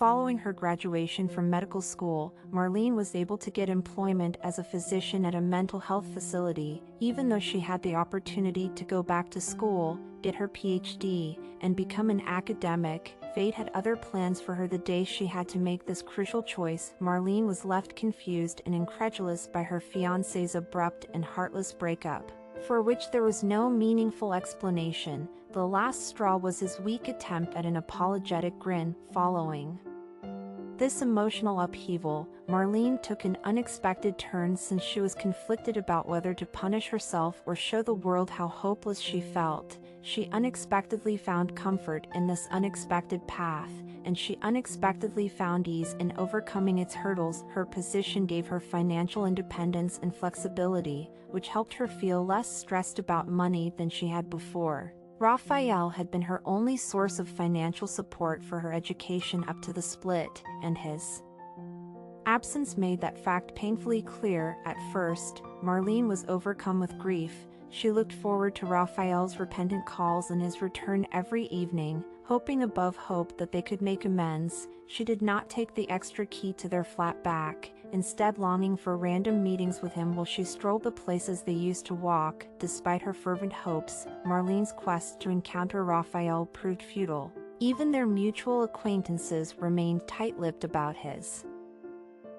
Following her graduation from medical school, Marlene was able to get employment as a physician at a mental health facility, even though she had the opportunity to go back to school, get her PhD, and become an academic. Fate had other plans for her the day she had to make this crucial choice. Marlene was left confused and incredulous by her fiancé's abrupt and heartless breakup, for which there was no meaningful explanation. The last straw was his weak attempt at an apologetic grin. Following this emotional upheaval, Marlene took an unexpected turn since she was conflicted about whether to punish herself or show the world how hopeless she felt. She unexpectedly found comfort in this unexpected path, and she unexpectedly found ease in overcoming its hurdles. Her position gave her financial independence and flexibility, which helped her feel less stressed about money than she had before. Raphael had been her only source of financial support for her education up to the split, and his absence made that fact painfully clear. At first, Marlene was overcome with grief. She looked forward to Raphael's repentant calls and his return every evening, hoping above hope that they could make amends. She did not take the extra key to their flat back, instead longing for random meetings with him while she strolled the places they used to walk. Despite her fervent hopes, Marlene's quest to encounter Raphael proved futile. Even their mutual acquaintances remained tight-lipped about his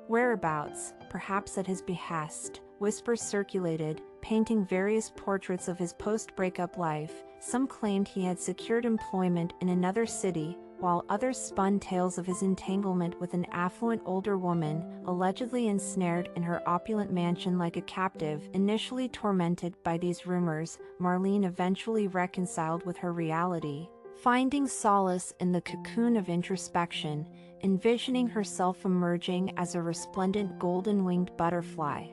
whereabouts. Perhaps at his behest, whispers circulated, painting various portraits of his post-breakup life. Some claimed he had secured employment in another city, while others spun tales of his entanglement with an affluent older woman, allegedly ensnared in her opulent mansion like a captive. Initially tormented by these rumors, Marlene eventually reconciled with her reality, finding solace in the cocoon of introspection, envisioning herself emerging as a resplendent golden-winged butterfly,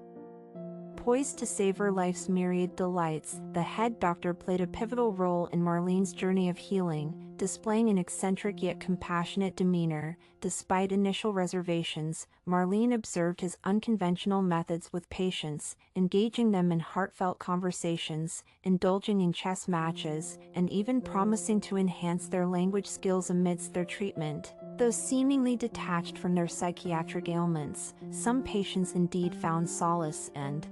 poised to savor life's myriad delights. The head doctor played a pivotal role in Marlene's journey of healing, displaying an eccentric yet compassionate demeanor. Despite initial reservations, Marlene observed his unconventional methods with patients, engaging them in heartfelt conversations, indulging in chess matches, and even promising to enhance their language skills amidst their treatment. Though seemingly detached from their psychiatric ailments, some patients indeed found solace and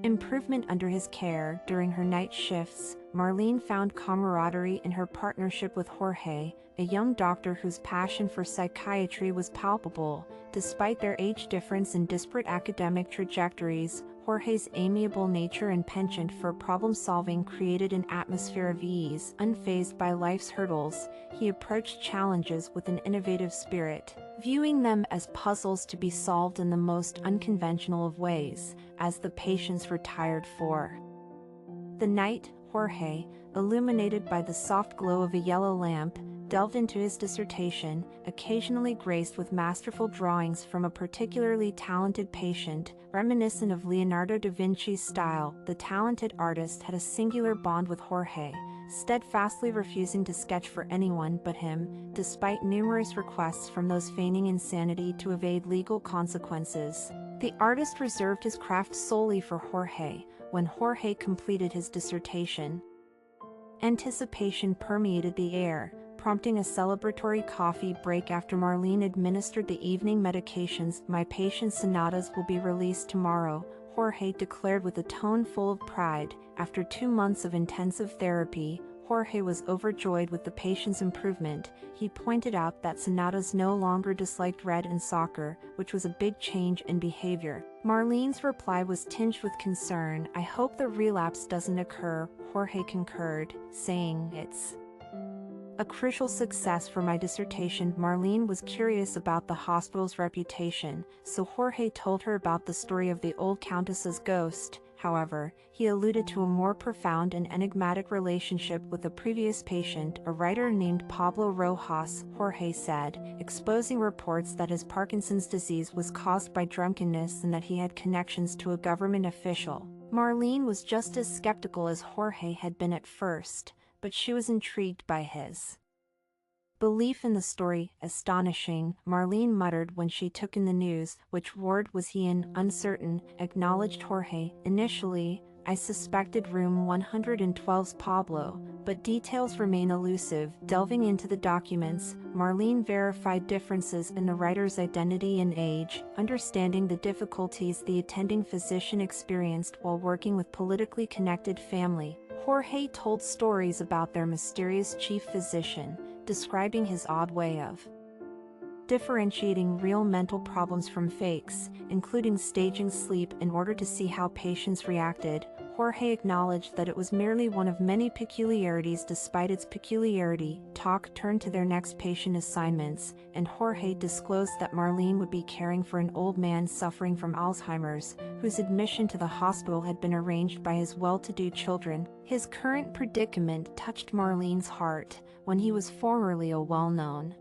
improvement under his care. During her night shifts, Marlene found camaraderie in her partnership with Jorge, a young doctor whose passion for psychiatry was palpable. Despite their age difference and disparate academic trajectories, Jorge's amiable nature and penchant for problem-solving created an atmosphere of ease. Unfazed by life's hurdles, he approached challenges with an innovative spirit, viewing them as puzzles to be solved in the most unconventional of ways. As the patients retired for the night, Jorge, illuminated by the soft glow of a yellow lamp, delved into his dissertation, occasionally graced with masterful drawings from a particularly talented patient, reminiscent of Leonardo da Vinci's style. The talented artist had a singular bond with Jorge, steadfastly refusing to sketch for anyone but him, despite numerous requests from those feigning insanity to evade legal consequences. The artist reserved his craft solely for Jorge. When Jorge completed his dissertation, anticipation permeated the air, prompting a celebratory coffee break after Marlene administered the evening medications. "My patient's sonatas will be released tomorrow," Jorge declared with a tone full of pride. After 2 months of intensive therapy, Jorge was overjoyed with the patient's improvement. He pointed out that sonatas no longer disliked red and soccer, which was a big change in behavior. Marlene's reply was tinged with concern. "I hope the relapse doesn't occur," Jorge concurred, saying, "It's a crucial success for my dissertation." Marlene was curious about the hospital's reputation, so Jorge told her about the story of the old countess's ghost. However, he alluded to a more profound and enigmatic relationship with a previous patient, a writer named Pablo Rojas. Jorge said, exposing reports that his Parkinson's disease was caused by drunkenness and that he had connections to a government official. Marlene was just as skeptical as Jorge had been at first, but she was intrigued by his belief in the story. "Astonishing," Marlene muttered when she took in the news. "Which ward was he in?" "Uncertain," acknowledged Jorge. "Initially, "I suspected room 112's Pablo, but details remain elusive." Delving into the documents, Marlene verified differences in the writer's identity and age, understanding the difficulties the attending physician experienced while working with politically connected family. Jorge told stories about their mysterious chief physician, describing his odd way of differentiating real mental problems from fakes, including staging sleep in order to see how patients reacted. Jorge acknowledged that it was merely one of many peculiarities. Despite its peculiarity, talk turned to their next patient assignments, and Jorge disclosed that Marlene would be caring for an old man suffering from Alzheimer's, whose admission to the hospital had been arranged by his well-to-do children. His current predicament touched Marlene's heart, when he was formerly a well-known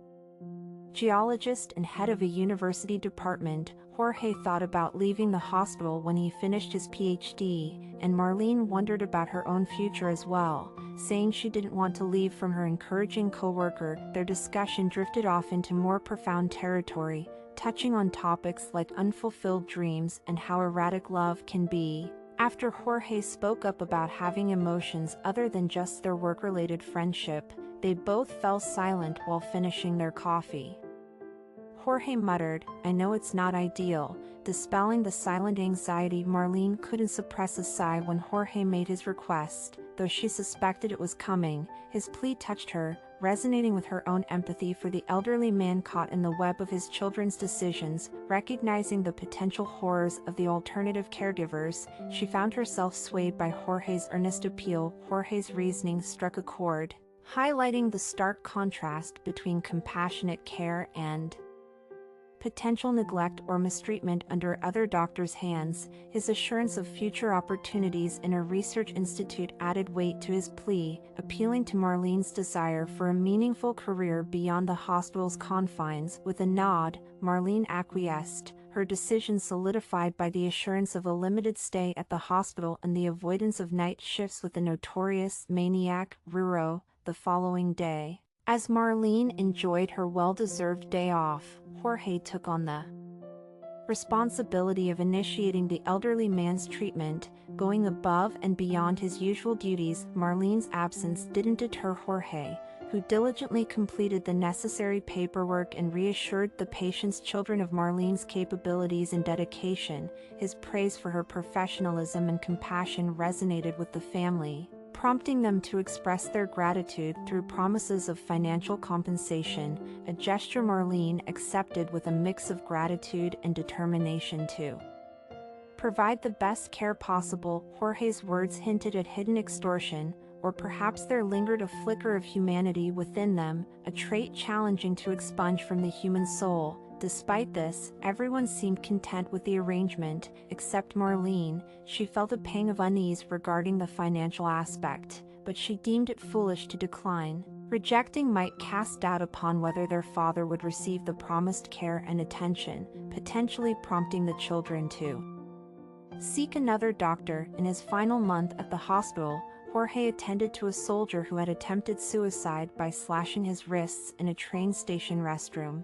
geologist and head of a university department. Jorge thought about leaving the hospital when he finished his PhD, and Marlene wondered about her own future as well, saying she didn't want to leave from her encouraging co-worker. Their discussion drifted off into more profound territory, touching on topics like unfulfilled dreams and how erratic love can be. After Jorge spoke up about having emotions other than just their work-related friendship, they both fell silent while finishing their coffee. Jorge muttered, "I know it's not ideal," dispelling the silent anxiety. Marlene couldn't suppress a sigh when Jorge made his request, though she suspected it was coming. His plea touched her, resonating with her own empathy for the elderly man caught in the web of his children's decisions. Recognizing the potential horrors of the alternative caregivers, she found herself swayed by Jorge's earnest appeal. Jorge's reasoning struck a chord, highlighting the stark contrast between compassionate care and potential neglect or mistreatment under other doctors' hands. His assurance of future opportunities in a research institute added weight to his plea, appealing to Marlene's desire for a meaningful career beyond the hospital's confines. With a nod, Marlene acquiesced, her decision solidified by the assurance of a limited stay at the hospital and the avoidance of night shifts with the notorious maniac Ruro the following day. As Marlene enjoyed her well-deserved day off, Jorge took on the responsibility of initiating the elderly man's treatment, going above and beyond his usual duties. Marlene's absence didn't deter Jorge, who diligently completed the necessary paperwork and reassured the patient's children of Marlene's capabilities and dedication. His praise for her professionalism and compassion resonated with the family, prompting them to express their gratitude through promises of financial compensation, a gesture Marlene accepted with a mix of gratitude and determination to provide the best care possible. Jorge's words hinted at hidden extortion, or perhaps there lingered a flicker of humanity within them, a trait challenging to expunge from the human soul. Despite this, everyone seemed content with the arrangement, except Marlene. She felt a pang of unease regarding the financial aspect, but she deemed it foolish to decline. Rejecting might cast doubt upon whether their father would receive the promised care and attention, potentially prompting the children to seek another doctor. In his final month at the hospital, Jorge attended to a soldier who had attempted suicide by slashing his wrists in a train station restroom.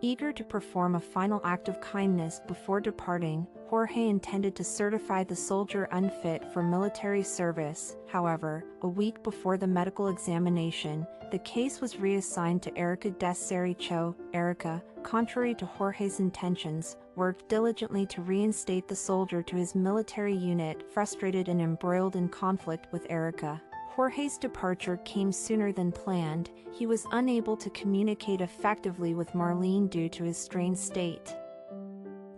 Eager to perform a final act of kindness before departing, Jorge intended to certify the soldier unfit for military service. However, a week before the medical examination, the case was reassigned to Erica Desericho. Erica, contrary to Jorge's intentions, worked diligently to reinstate the soldier to his military unit. Frustrated and embroiled in conflict with Erica, Jorge's departure came sooner than planned. He was unable to communicate effectively with Marlene due to his strained state.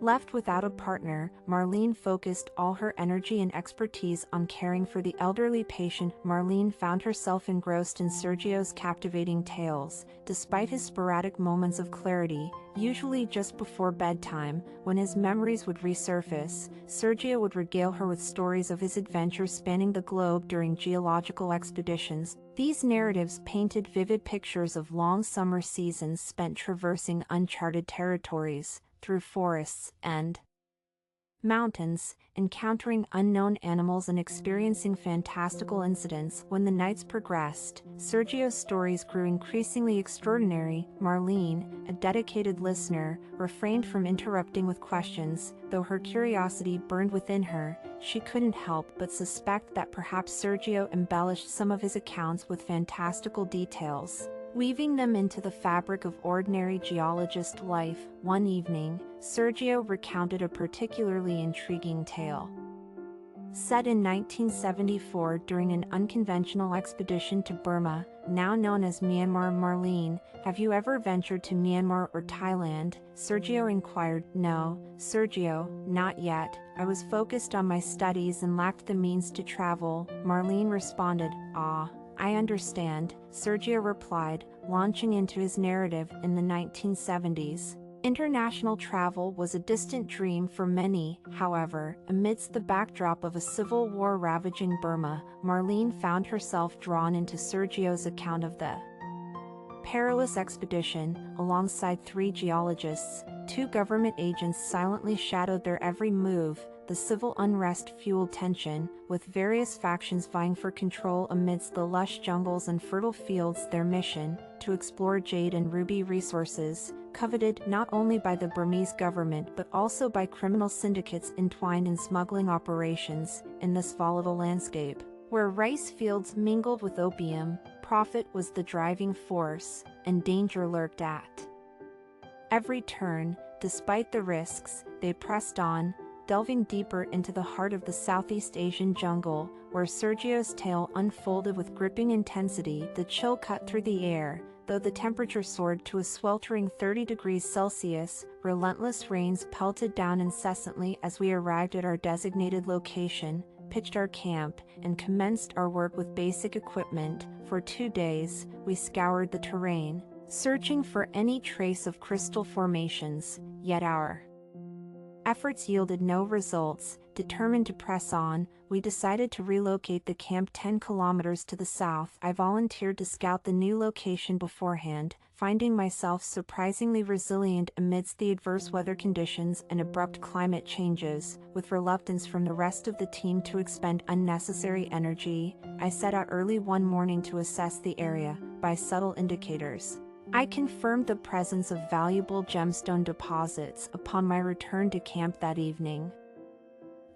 Left without a partner, Marlene focused all her energy and expertise on caring for the elderly patient. Marlene found herself engrossed in Sergio's captivating tales. Despite his sporadic moments of clarity, usually just before bedtime, when his memories would resurface, Sergio would regale her with stories of his adventures spanning the globe during geological expeditions. These narratives painted vivid pictures of long summer seasons spent traversing uncharted territories, through forests and mountains, encountering unknown animals and experiencing fantastical incidents. When the nights progressed, Sergio's stories grew increasingly extraordinary. Marlene, a dedicated listener, refrained from interrupting with questions. Though her curiosity burned within her, she couldn't help but suspect that perhaps Sergio embellished some of his accounts with fantastical details, weaving them into the fabric of ordinary geologist life. One evening, Sergio recounted a particularly intriguing tale. Set in 1974 during an unconventional expedition to Burma, now known as Myanmar. Marlene, have you ever ventured to Myanmar or Thailand? Sergio inquired. No, Sergio, not yet. I was focused on my studies and lacked the means to travel. Marlene responded. Ah, I understand, Sergio replied, launching into his narrative. In the 1970s, international travel was a distant dream for many. However, amidst the backdrop of a civil war ravaging Burma, Marlene found herself drawn into Sergio's account of the perilous expedition. Alongside 3 geologists, 2 government agents silently shadowed their every move. The civil unrest fueled tension, with various factions vying for control amidst the lush jungles and fertile fields. Their mission, to explore jade and ruby resources, coveted not only by the Burmese government but also by criminal syndicates entwined in smuggling operations. In this volatile landscape, where rice fields mingled with opium, profit was the driving force, and danger lurked at every turn. Despite the risks, they pressed on, delving deeper into the heart of the Southeast Asian jungle, where Sergio's tale unfolded with gripping intensity. The chill cut through the air, though the temperature soared to a sweltering 30 degrees Celsius. Relentless rains pelted down incessantly as we arrived at our designated location, pitched our camp, and commenced our work with basic equipment. For 2 days, we scoured the terrain, searching for any trace of crystal formations, yet our efforts yielded no results. Determined to press on, we decided to relocate the camp 10 kilometers to the south. I volunteered to scout the new location beforehand, finding myself surprisingly resilient amidst the adverse weather conditions and abrupt climate changes. With reluctance from the rest of the team to expend unnecessary energy, I set out early one morning to assess the area. By subtle indicators, I confirmed the presence of valuable gemstone deposits. Upon my return to camp that evening,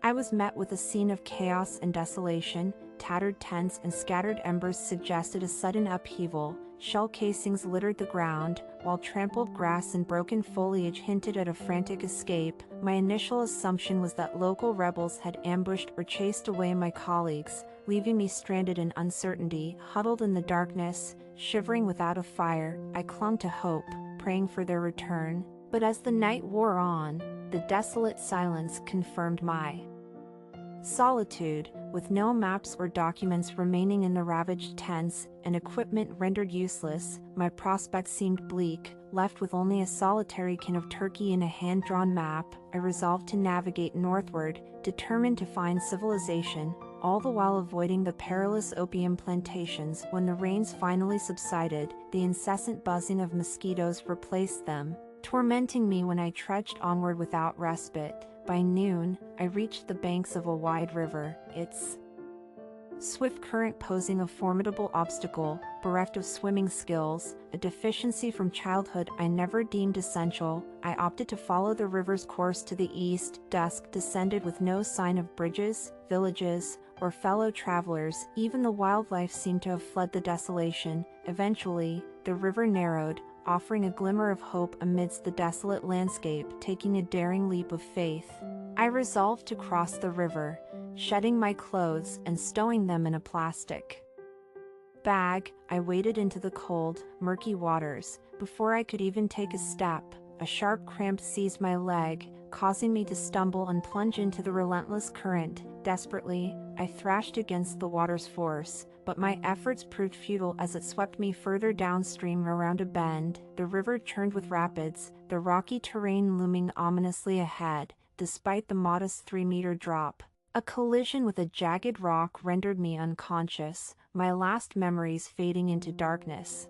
I was met with a scene of chaos and desolation. Tattered tents and scattered embers suggested a sudden upheaval. Shell casings littered the ground, while trampled grass and broken foliage hinted at a frantic escape. My initial assumption was that local rebels had ambushed or chased away my colleagues, leaving me stranded in uncertainty. Huddled in the darkness, shivering without a fire, I clung to hope, praying for their return. But as the night wore on, the desolate silence confirmed my solitude. With no maps or documents remaining in the ravaged tents, and equipment rendered useless, my prospects seemed bleak. Left with only a solitary can of turkey and a hand-drawn map, I resolved to navigate northward, determined to find civilization, all the while avoiding the perilous opium plantations. When the rains finally subsided, the incessant buzzing of mosquitoes replaced them, tormenting me when I trudged onward without respite. By noon, I reached the banks of a wide river, its swift current posing a formidable obstacle. Bereft of swimming skills, a deficiency from childhood I never deemed essential, I opted to follow the river's course to the east. Dusk descended with no sign of bridges, villages, or fellow travelers. Even the wildlife seemed to have fled the desolation. Eventually, the river narrowed, offering a glimmer of hope amidst the desolate landscape. Taking a daring leap of faith, I resolved to cross the river, shedding my clothes and stowing them in a plastic bag. I waded into the cold, murky waters. Before I could even take a step, a sharp cramp seized my leg, causing me to stumble and plunge into the relentless current. Desperately, I thrashed against the water's force, but my efforts proved futile as it swept me further downstream. Around a bend, the river churned with rapids, the rocky terrain looming ominously ahead. Despite the modest 3-meter drop, a collision with a jagged rock rendered me unconscious, my last memories fading into darkness.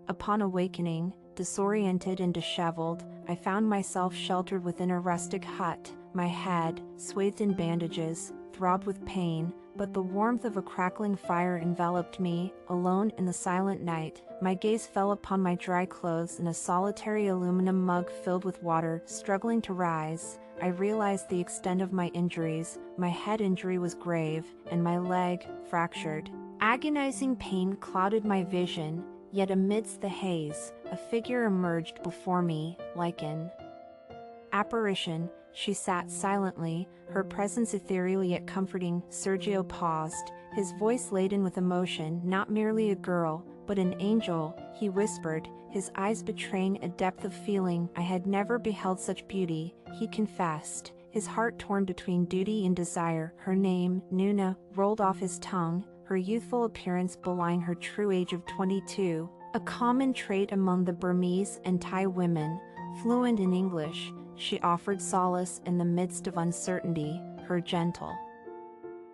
Upon awakening, disoriented and disheveled, I found myself sheltered within a rustic hut. My head, swathed in bandages, throbbed with pain, but the warmth of a crackling fire enveloped me. Alone in the silent night, my gaze fell upon my dry clothes and a solitary aluminum mug filled with water, struggling to rise. I realized the extent of my injuries. My head injury was grave, and my leg, fractured. Agonizing pain clouded my vision, yet amidst the haze, a figure emerged before me, like an apparition. She sat silently, her presence ethereal yet comforting. Sergio paused, his voice laden with emotion. Not merely a girl, but an angel, he whispered, his eyes betraying a depth of feeling. I had never beheld such beauty, he confessed, his heart torn between duty and desire. Her name, Nuna, rolled off his tongue, her youthful appearance belying her true age of 22, a common trait among the Burmese and Thai women. Fluent in English, she offered solace in the midst of uncertainty, her gentle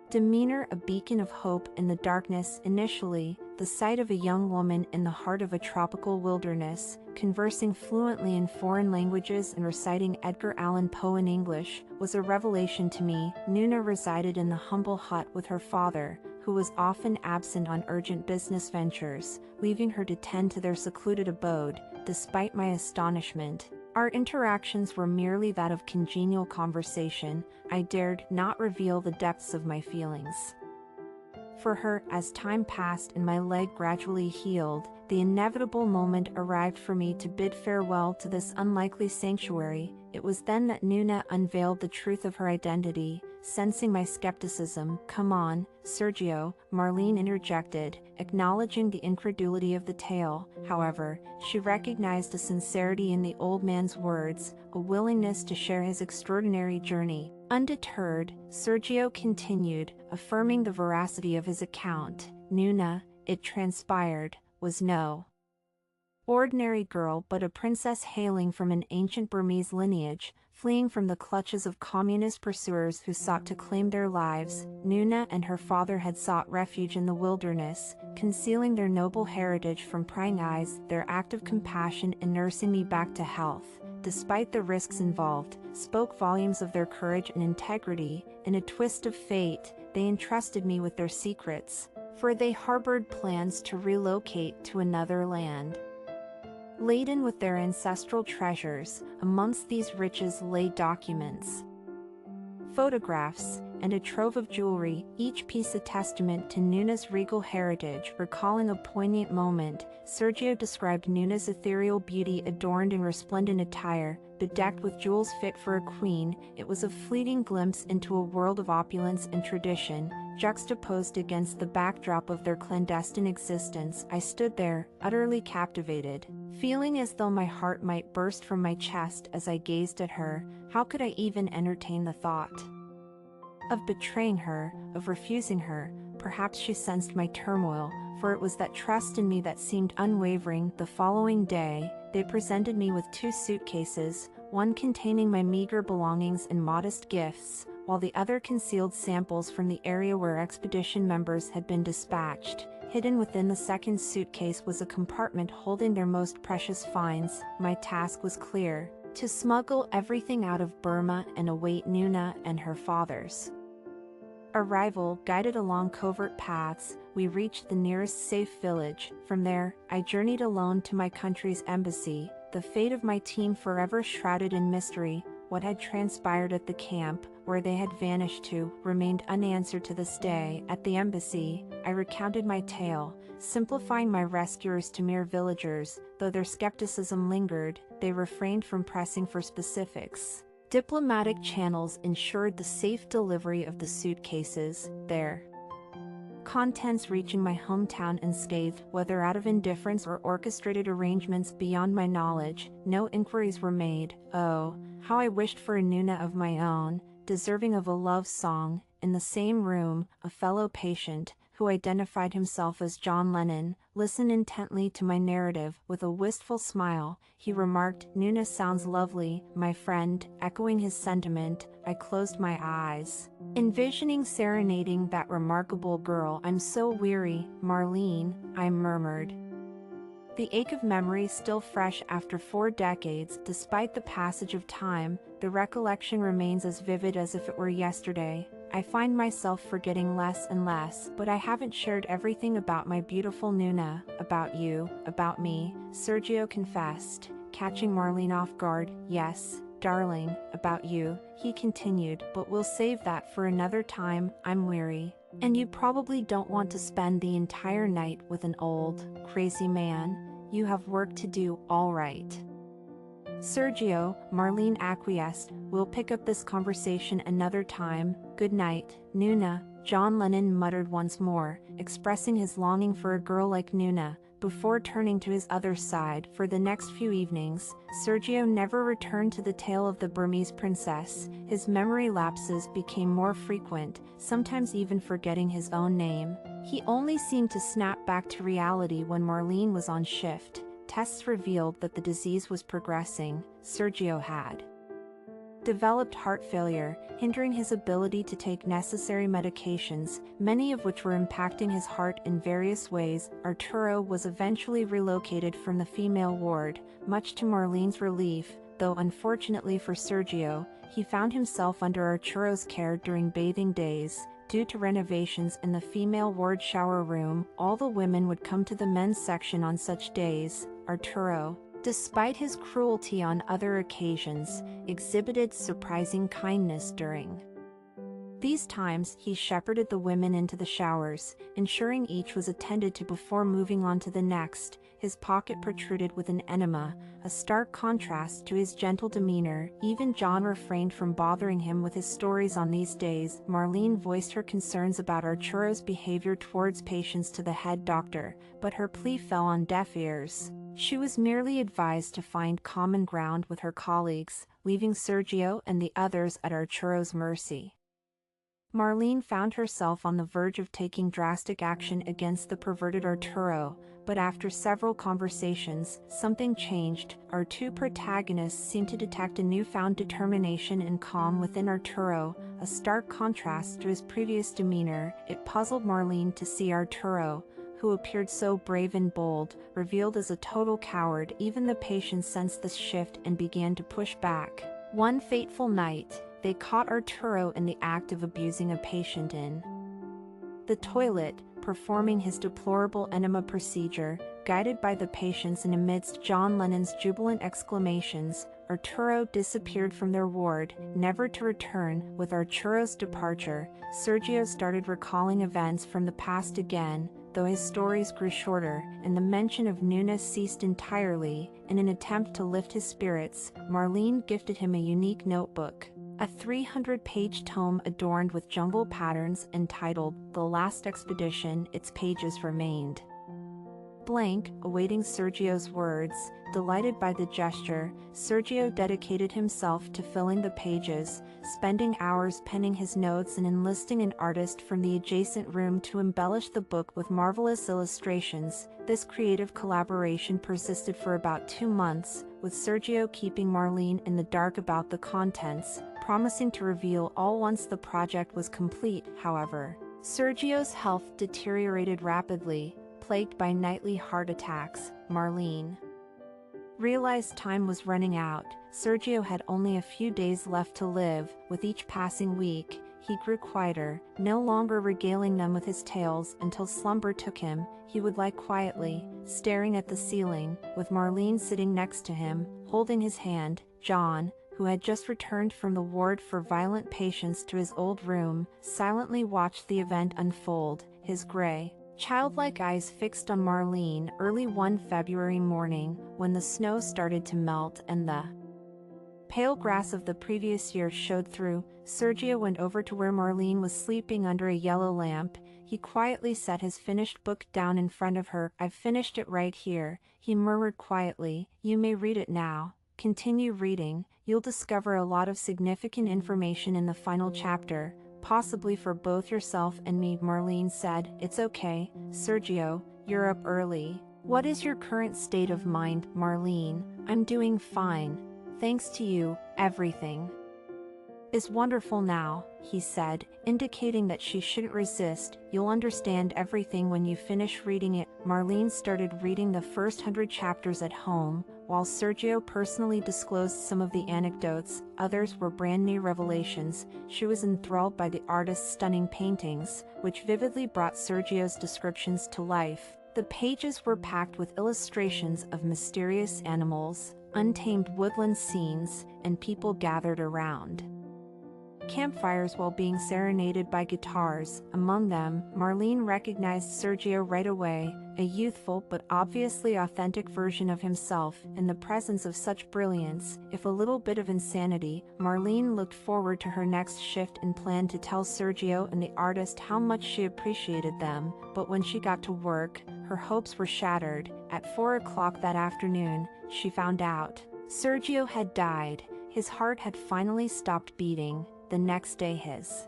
demeanor a beacon of hope in the darkness. Initially, the sight of a young woman in the heart of a tropical wilderness, conversing fluently in foreign languages and reciting Edgar Allan Poe in English, was a revelation to me. Nuna resided in the humble hut with her father, who was often absent on urgent business ventures, leaving her to tend to their secluded abode. Despite my astonishment, our interactions were merely that of congenial conversation. I dared not reveal the depths of my feelings for her. As time passed and my leg gradually healed, the inevitable moment arrived for me to bid farewell to this unlikely sanctuary. It was then that Nuna unveiled the truth of her identity. Sensing my skepticism, "Come on, Sergio," Marlene interjected, acknowledging the incredulity of the tale. However, she recognized a sincerity in the old man's words, a willingness to share his extraordinary journey. Undeterred, Sergio continued, affirming the veracity of his account. Nuna, it transpired, was no ordinary girl but a princess hailing from an ancient Burmese lineage, fleeing from the clutches of communist pursuers who sought to claim their lives. Nuna and her father had sought refuge in the wilderness, concealing their noble heritage from prying eyes. Their act of compassion in nursing me back to health, despite the risks involved, spoke volumes of their courage and integrity. In a twist of fate, they entrusted me with their secrets, for they harbored plans to relocate to another land. Laden with their ancestral treasures, amongst these riches lay documents, photographs, and a trove of jewelry, each piece a testament to Nuna's regal heritage. Recalling a poignant moment, Sergio described Nuna's ethereal beauty adorned in resplendent attire, bedecked with jewels fit for a queen. It was a fleeting glimpse into a world of opulence and tradition, juxtaposed against the backdrop of their clandestine existence. I stood there, utterly captivated, feeling as though my heart might burst from my chest as I gazed at her. How could I even entertain the thought of betraying her, of refusing her? Perhaps she sensed my turmoil, for it was that trust in me that seemed unwavering. The following day, they presented me with 2 suitcases, one containing my meager belongings and modest gifts, while the other concealed samples from the area where expedition members had been dispatched. Hidden within the second suitcase was a compartment holding their most precious finds. My task was clear: to smuggle everything out of Burma and await Nuna and her father's arrival. Guided along covert paths, we reached the nearest safe village. From there, I journeyed alone to my country's embassy, the fate of my team forever shrouded in mystery. What had transpired at the camp, where they had vanished to, remained unanswered to this day. At the embassy, I recounted my tale, simplifying my rescuers to mere villagers. Though their skepticism lingered, they refrained from pressing for specifics. Diplomatic channels ensured the safe delivery of the suitcases, their contents reaching my hometown unscathed. Whether out of indifference or orchestrated arrangements beyond my knowledge, no inquiries were made. Oh, how I wished for a Nuna of my own, deserving of a love song. In the same room, a fellow patient, who identified himself as John Lennon, listened intently to my narrative. With a wistful smile, he remarked, "Nuna sounds lovely, my friend." Echoing his sentiment, I closed my eyes, envisioning serenading that remarkable girl. "I'm so weary, Marlene," I murmured, The ache of memory still fresh after 4 decades. Despite the passage of time, the recollection remains as vivid as if it were yesterday. I find myself forgetting less and less, but I haven't shared everything about my beautiful Nuna, about you, about me, Sergio confessed, catching Marlene off guard. Yes, darling, about you, he continued, but we'll save that for another time. I'm weary. And you probably don't want to spend the entire night with an old, crazy man. You have work to do, all right. Sergio, Marlene acquiesced, we'll pick up this conversation another time. Good night, Nuna, John Lennon muttered once more, expressing his longing for a girl like Nuna, before turning to his other side. For the next few evenings, Sergio never returned to the tale of the Burmese princess. His memory lapses became more frequent, sometimes even forgetting his own name. He only seemed to snap back to reality when Marlene was on shift. Tests revealed that the disease was progressing. Sergio had developed heart failure, hindering his ability to take necessary medications, many of which were impacting his heart in various ways. Arturo was eventually relocated from the female ward, much to Marlene's relief, though unfortunately for Sergio, he found himself under Arturo's care during bathing days. Due to renovations in the female ward shower room, all the women would come to the men's section on such days. Arturo, despite his cruelty on other occasions, exhibited surprising kindness during these times. He shepherded the women into the showers, ensuring each was attended to before moving on to the next. His pocket protruded with an enema, a stark contrast to his gentle demeanor. Even John refrained from bothering him with his stories on these days. Marlene voiced her concerns about Arturo's behavior towards patients to the head doctor, but her plea fell on deaf ears. She was merely advised to find common ground with her colleagues, leaving Sergio and the others at Arturo's mercy. Marlene found herself on the verge of taking drastic action against the perverted Arturo, but after several conversations, something changed. Our two protagonists seemed to detect a newfound determination and calm within Arturo, a stark contrast to his previous demeanor. It puzzled Marlene to see Arturo, who appeared so brave and bold, revealed as a total coward. Even the patients sensed this shift and began to push back. One fateful night, they caught Arturo in the act of abusing a patient in the toilet, performing his deplorable enema procedure. Guided by the patients and amidst John Lennon's jubilant exclamations, Arturo disappeared from their ward, never to return. With Arturo's departure, Sergio started recalling events from the past again, though his stories grew shorter, and the mention of Nuna ceased entirely. In an attempt to lift his spirits, Marlene gifted him a unique notebook, a 300-page tome adorned with jungle patterns entitled The Last Expedition. Its pages remained blank, awaiting Sergio's words. Delighted by the gesture, Sergio dedicated himself to filling the pages, spending hours penning his notes and enlisting an artist from the adjacent room to embellish the book with marvelous illustrations. This creative collaboration persisted for about 2 months, with Sergio keeping Marlene in the dark about the contents, promising to reveal all once the project was complete. However, Sergio's health deteriorated rapidly, plagued by nightly heart attacks. Marlene realized time was running out. Sergio had only a few days left to live. With each passing week, he grew quieter, no longer regaling them with his tales. Until slumber took him, he would lie quietly, staring at the ceiling, with Marlene sitting next to him, holding his hand. John, who had just returned from the ward for violent patients to his old room, silently watched the event unfold, his gray, childlike eyes fixed on Marlene. Early one February morning, when the snow started to melt and the pale grass of the previous year showed through, Sergio went over to where Marlene was sleeping under a yellow lamp. He quietly set his finished book down in front of her. "I've finished it right here," he murmured quietly. "You may read it now. Continue reading. You'll discover a lot of significant information in the final chapter, possibly for both yourself and me." Marlene said. "It's okay, Sergio, you're up early. What is your current state of mind?" "Marlene, I'm doing fine. Thanks to you, everything is wonderful now," he said, indicating that she shouldn't resist. "You'll understand everything when you finish reading it." Marlene started reading the first 100 chapters at home, while Sergio personally disclosed some of the anecdotes. Others were brand new revelations. She was enthralled by the artist's stunning paintings, which vividly brought Sergio's descriptions to life. The pages were packed with illustrations of mysterious animals, untamed woodland scenes, and people gathered around campfires while being serenaded by guitars. Among them, Marlene recognized Sergio right away, a youthful but obviously authentic version of himself. In the presence of such brilliance, if a little bit of insanity, Marlene looked forward to her next shift and planned to tell Sergio and the artist how much she appreciated them. But when she got to work, her hopes were shattered. At 4 o'clock that afternoon, she found out Sergio had died. His heart had finally stopped beating. The next day his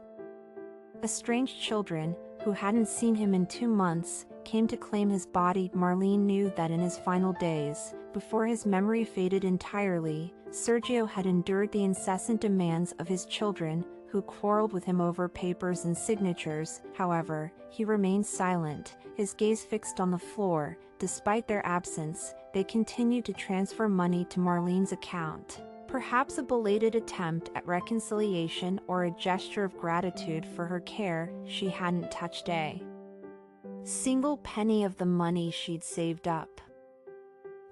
estranged children, who hadn't seen him in 2 months, came to claim his body. Marlene knew that in his final days, before his memory faded entirely, Sergio had endured the incessant demands of his children, who quarreled with him over papers and signatures. However, he remained silent, his gaze fixed on the floor. Despite their absence, they continued to transfer money to Marlene's account. Perhaps a belated attempt at reconciliation or a gesture of gratitude for her care. She hadn't touched a single penny of the money she'd saved up,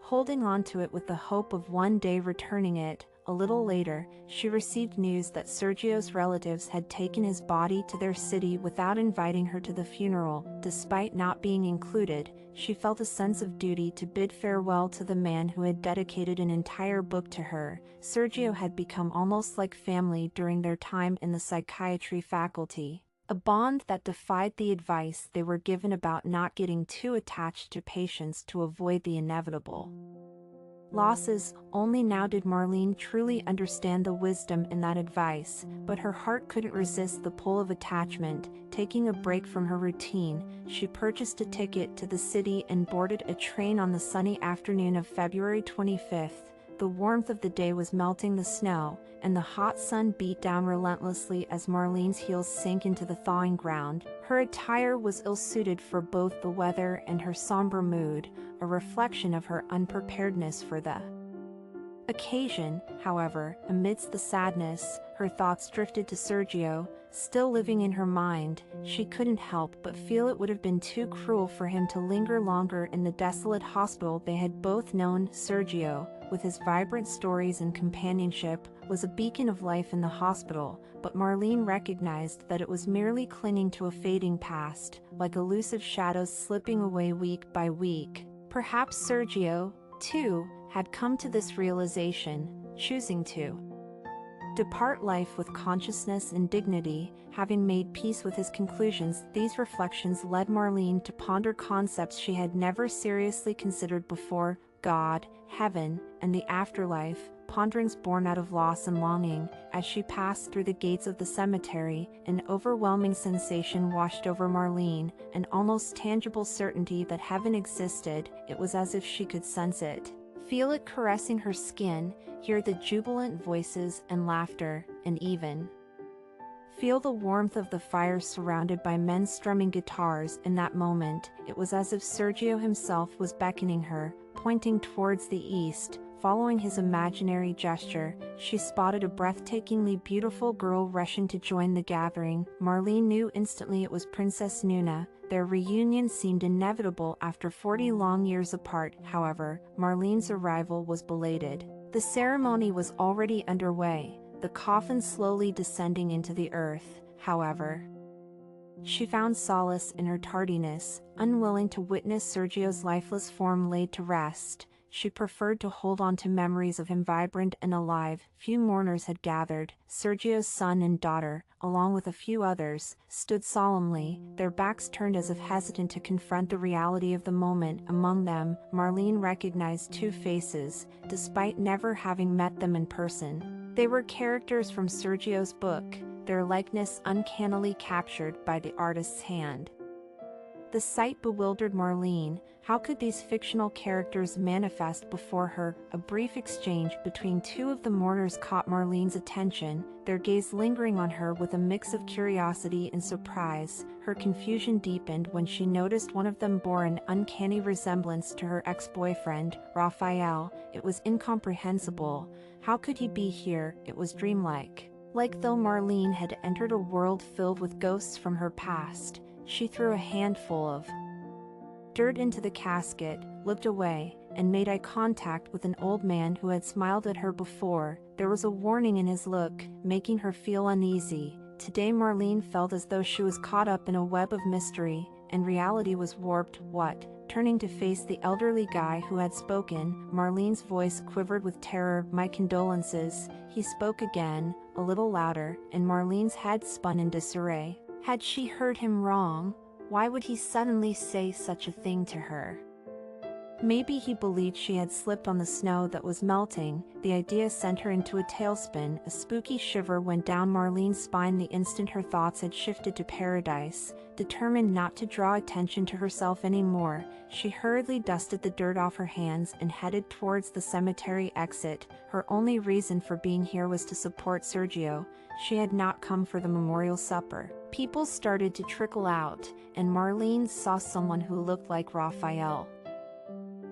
holding on to it with the hope of one day returning it. A little later, she received news that Sergio's relatives had taken his body to their city without inviting her to the funeral. Despite not being included, she felt a sense of duty to bid farewell to the man who had dedicated an entire book to her. Sergio had become almost like family during their time in the psychiatry faculty, a bond that defied the advice they were given about not getting too attached to patients to avoid the inevitable losses. Only now did Marlene truly understand the wisdom in that advice, but her heart couldn't resist the pull of attachment. Taking a break from her routine, she purchased a ticket to the city and boarded a train on the sunny afternoon of February 25th. The warmth of the day was melting the snow, and the hot sun beat down relentlessly as Marlene's heels sank into the thawing ground. Her attire was ill-suited for both the weather and her somber mood, a reflection of her unpreparedness for the occasion. However, amidst the sadness, her thoughts drifted to Sergio. Still living in her mind, she couldn't help but feel it would have been too cruel for him to linger longer in the desolate hospital they had both known. Sergio, with his vibrant stories and companionship, was a beacon of life in the hospital, but Marlene recognized that it was merely clinging to a fading past, like elusive shadows slipping away week by week. Perhaps Sergio, too, had come to this realization, choosing to depart life with consciousness and dignity. Having made peace with his conclusions, these reflections led Marlene to ponder concepts she had never seriously considered before: God, heaven, and the afterlife, ponderings born out of loss and longing. As she passed through the gates of the cemetery, an overwhelming sensation washed over Marlene, an almost tangible certainty that heaven existed. It was as if she could sense it, feel it caressing her skin, hear the jubilant voices and laughter, and even feel the warmth of the fire surrounded by men strumming guitars. In that moment, it was as if Sergio himself was beckoning her, pointing towards the east. Following his imaginary gesture, she spotted a breathtakingly beautiful girl rushing to join the gathering. Marlene knew instantly it was Princess Nuna. Their reunion seemed inevitable after 40 long years apart. However, Marlene's arrival was belated. The ceremony was already underway, the coffin slowly descending into the earth. However, she found solace in her tardiness. Unwilling to witness Sergio's lifeless form laid to rest, she preferred to hold on to memories of him vibrant and alive. Few mourners had gathered. Sergio's son and daughter, along with a few others, stood solemnly, their backs turned as if hesitant to confront the reality of the moment. Among them, Marlene recognized two faces, despite never having met them in person. They were characters from Sergio's book, their likeness uncannily captured by the artist's hand. The The sight bewildered Marlene. How could these fictional characters manifest before her? A brief exchange between two of the mourners caught Marlene's attention, their gaze lingering on her with a mix of curiosity and surprise. Her confusion deepened when she noticed one of them bore an uncanny resemblance to her ex-boyfriend, Raphael. It was incomprehensible. How could he be here? It was dreamlike. Like though Marlene had entered a world filled with ghosts from her past. She threw a handful of dirt into the casket, looked away, and made eye contact with an old man who had smiled at her before. There was a warning in his look, making her feel uneasy. Today Marlene felt as though she was caught up in a web of mystery, and reality was warped. What? Turning to face the elderly guy who had spoken, Marlene's voice quivered with terror. My condolences. He spoke again, a little louder, and Marlene's head spun in disarray. Had she heard him wrong? Why would he suddenly say such a thing to her? Maybe he believed she had slipped on the snow that was melting. The idea sent her into a tailspin. A spooky shiver went down Marlene's spine the instant her thoughts had shifted to paradise. Determined not to draw attention to herself anymore, she hurriedly dusted the dirt off her hands and headed towards the cemetery exit. Her only reason for being here was to support Sergio. She had not come for the memorial supper. People started to trickle out, and Marlene saw someone who looked like Raphael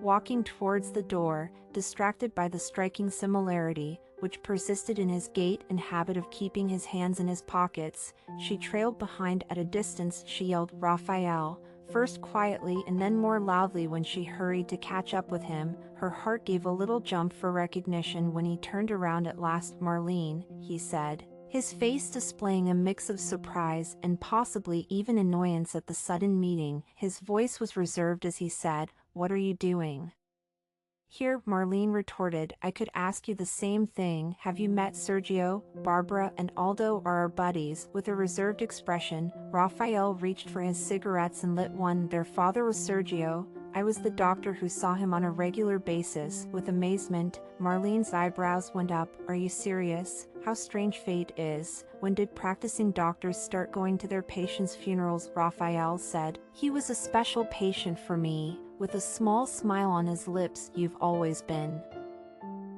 walking towards the door, distracted by the striking similarity, which persisted in his gait and habit of keeping his hands in his pockets. She trailed behind at a distance. She yelled, "Raphael," first quietly and then more loudly when she hurried to catch up with him. Her heart gave a little jump for recognition when he turned around at last. "Marlene," he said, his face displaying a mix of surprise and possibly even annoyance at the sudden meeting. His voice was reserved as he said, "What are you doing here?" Marlene retorted, "I could ask you the same thing. Have you met Sergio? Barbara and Aldo are our buddies." With a reserved expression, Raphael reached for his cigarettes and lit one. "Their father was Sergio. I was the doctor who saw him on a regular basis." With amazement, Marlene's eyebrows went up. "Are you serious? How strange fate is. When did practicing doctors start going to their patients' funerals?" Raphael said. "He was a special patient for me." With a small smile on his lips, "You've always been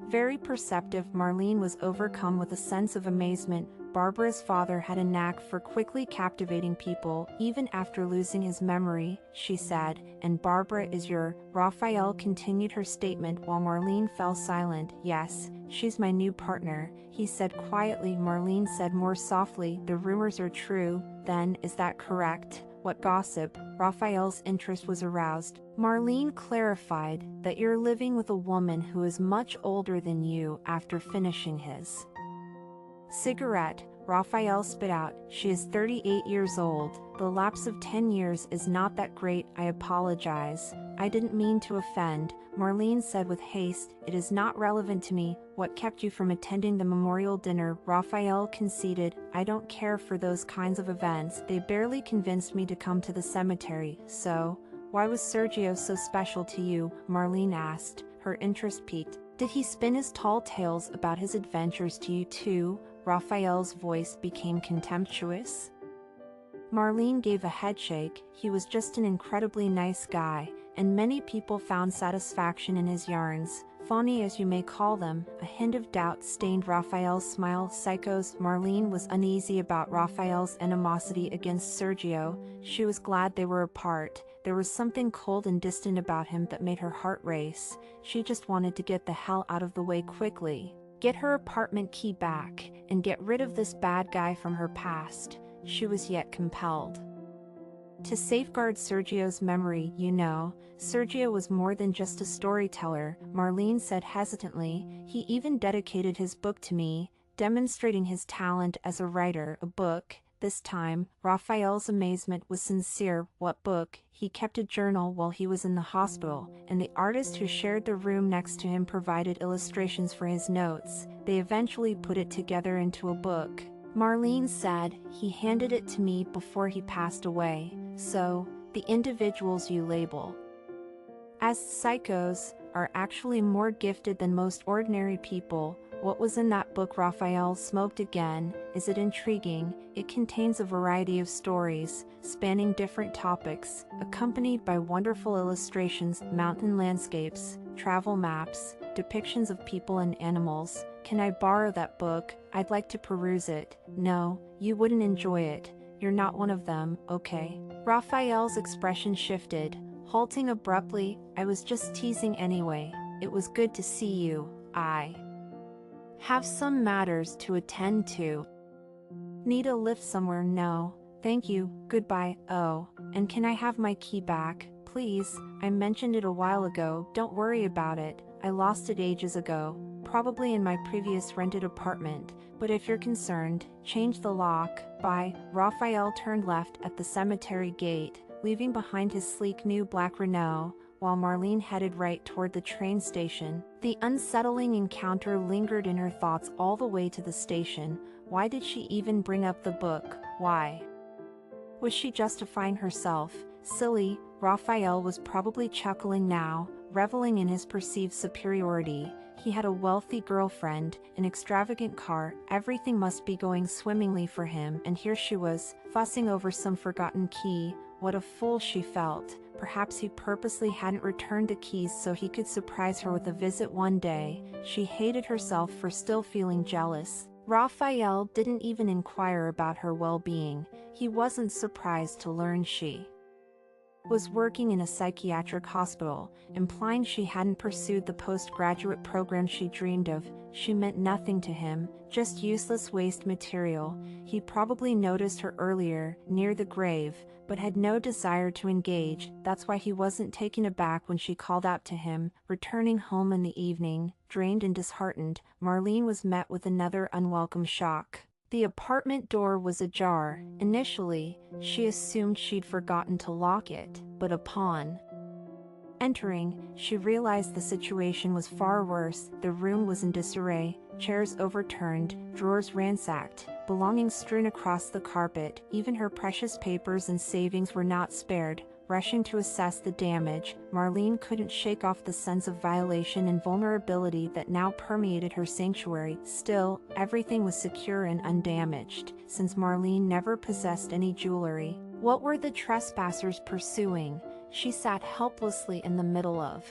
very perceptive." Marlene was overcome with a sense of amazement. Barbara's father had a knack for quickly captivating people, even after losing his memory, she said. "And Barbara is your..." Raphael continued her statement while Marlene fell silent. "Yes, she's my new partner," he said quietly. Marlene said more softly, "The rumors are true, then, is that correct? What gossip?" Raphael's interest was aroused. Marlene clarified, "That you're living with a woman who is much older than you." After finishing his cigarette, Raphael spit out, "She is 38 years old. The lapse of 10 years is not that great. I apologize. I didn't mean to offend." Marlene said with haste, "It is not relevant to me. What kept you from attending the memorial dinner?" Raphael conceded, "I don't care for those kinds of events. They barely convinced me to come to the cemetery." "So, why was Sergio so special to you?" Marlene asked, her interest piqued. "Did he spin his tall tales about his adventures to you too?" Raphael's voice became contemptuous. Marlene gave a headshake. "He was just an incredibly nice guy, and many people found satisfaction in his yarns, phony as you may call them." A hint of doubt stained Raphael's smile. "Psychos." Marlene was uneasy about Raphael's animosity against Sergio. She was glad they were apart. There was something cold and distant about him that made her heart race. She just wanted to get the hell out of the way quickly, get her apartment key back, and get rid of this bad guy from her past. She was yet compelled to safeguard Sergio's memory. "You know, Sergio was more than just a storyteller," Marlene said hesitantly. "He even dedicated his book to me, demonstrating his talent as a writer." "A book?" This time, Raphael's amazement was sincere. "What book?" "He kept a journal while he was in the hospital, and the artist who shared the room next to him provided illustrations for his notes. They eventually put it together into a book." Marlene said, "He handed it to me before he passed away." "So, the individuals you label as psychos are actually more gifted than most ordinary people." What was in that book? Raphael smoked again. Is it intriguing? It contains a variety of stories, spanning different topics, accompanied by wonderful illustrations, mountain landscapes, travel maps, depictions of people and animals. Can I borrow that book? I'd like to peruse it. No, you wouldn't enjoy it. You're not one of them, okay? Raphael's expression shifted, halting abruptly. I was just teasing anyway. It was good to see you. I have some matters to attend to. Need a lift somewhere? No, thank you, goodbye. Oh, and can I have my key back, please? I mentioned it a while ago. Don't worry about it. I lost it ages ago, probably in my previous rented apartment, but if you're concerned, change the lock. Bye. Raphael turned left at the cemetery gate, leaving behind his sleek new black Renault, while Marlene headed right toward the train station. The unsettling encounter lingered in her thoughts all the way to the station. Why did she even bring up the book? Why was she justifying herself? Silly. Raphael was probably chuckling now, reveling in his perceived superiority. He had a wealthy girlfriend, an extravagant car, everything must be going swimmingly for him, and here she was, fussing over some forgotten key. What a fool she felt. Perhaps he purposely hadn't returned the keys so he could surprise her with a visit one day. She hated herself for still feeling jealous. Raphael didn't even inquire about her well-being. He wasn't surprised to learn she was working in a psychiatric hospital, implying she hadn't pursued the postgraduate program she dreamed of. She meant nothing to him, just useless waste material. He probably noticed her earlier, near the grave, but had no desire to engage. That's why he wasn't taken aback when she called out to him. Returning home in the evening, drained and disheartened, Marlene was met with another unwelcome shock. The apartment door was ajar. Initially, she assumed she'd forgotten to lock it, but upon entering, she realized the situation was far worse. The room was in disarray, chairs overturned, drawers ransacked, belongings strewn across the carpet. Even her precious papers and savings were not spared. Rushing to assess the damage, Marlene couldn't shake off the sense of violation and vulnerability that now permeated her sanctuary. Still, everything was secure and undamaged, since Marlene never possessed any jewelry. What were the trespassers pursuing? She sat helplessly in the middle of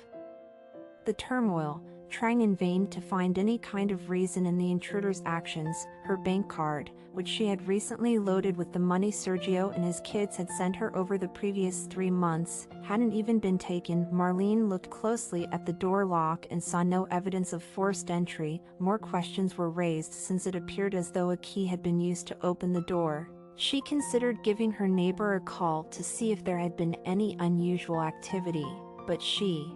the turmoil, trying in vain to find any kind of reason in the intruder's actions. Her bank card, which she had recently loaded with the money Sergio and his kids had sent her over the previous 3 months, hadn't even been taken. Marlene looked closely at the door lock and saw no evidence of forced entry. More questions were raised since it appeared as though a key had been used to open the door. She considered giving her neighbor a call to see if there had been any unusual activity, but she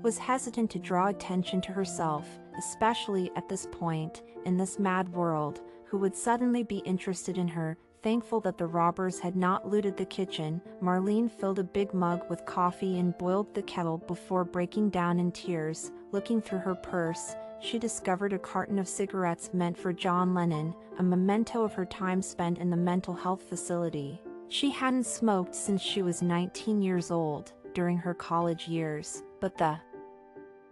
was hesitant to draw attention to herself, especially at this point, in this mad world. Who would suddenly be interested in her? Thankful that the robbers had not looted the kitchen, Marlene filled a big mug with coffee and boiled the kettle before breaking down in tears. Looking through her purse, she discovered a carton of cigarettes meant for John Lennon, a memento of her time spent in the mental health facility. She hadn't smoked since she was 19 years old, during her college years, but the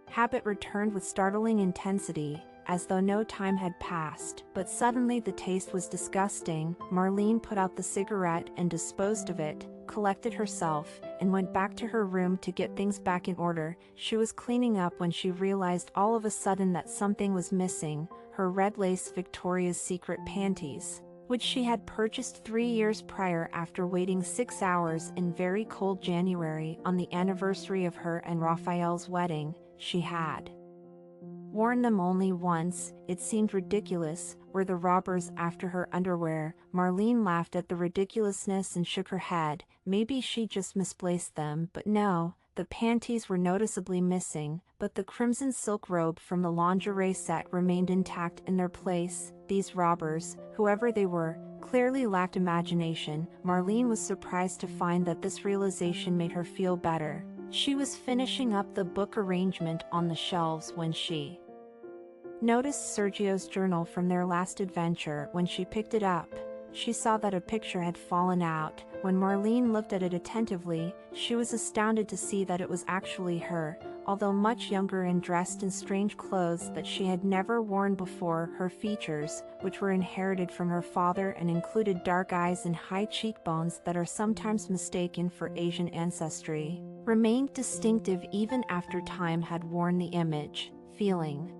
habit returned with startling intensity, as though no time had passed. But suddenly the taste was disgusting. Marlene put out the cigarette and disposed of it, collected herself, and went back to her room to get things back in order. She was cleaning up when she realized all of a sudden that something was missing: her red lace Victoria's Secret panties, which she had purchased 3 years prior after waiting 6 hours in very cold January on the anniversary of her and Raphael's wedding. She had worn them only once. It seemed ridiculous. Were the robbers after her underwear? Marlene laughed at the ridiculousness and shook her head. Maybe she just misplaced them, but no, the panties were noticeably missing, but the crimson silk robe from the lingerie set remained intact in their place. These robbers, whoever they were, clearly lacked imagination. Marlene was surprised to find that this realization made her feel better. She was finishing up the book arrangement on the shelves when she noticed Sergio's journal from their last adventure. When she picked it up, she saw that a picture had fallen out. When Marlene looked at it attentively, she was astounded to see that it was actually her. although much younger and dressed in strange clothes that she had never worn before. Her features, which were inherited from her father and included dark eyes and high cheekbones that are sometimes mistaken for Asian ancestry, remained distinctive even after time had worn the image. Feeling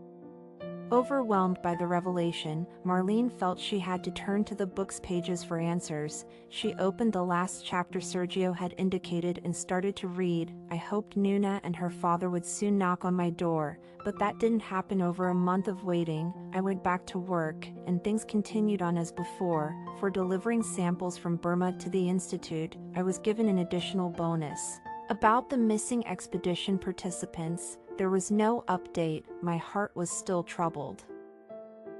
overwhelmed by the revelation, Marlene felt she had to turn to the book's pages for answers. She opened the last chapter Sergio had indicated and started to read. I hoped Nuna and her father would soon knock on my door, but that didn't happen. Over a month of waiting, I went back to work, and things continued on as before. For delivering samples from Burma to the Institute, I was given an additional bonus. About the missing expedition participants, there was no update. My heart was still troubled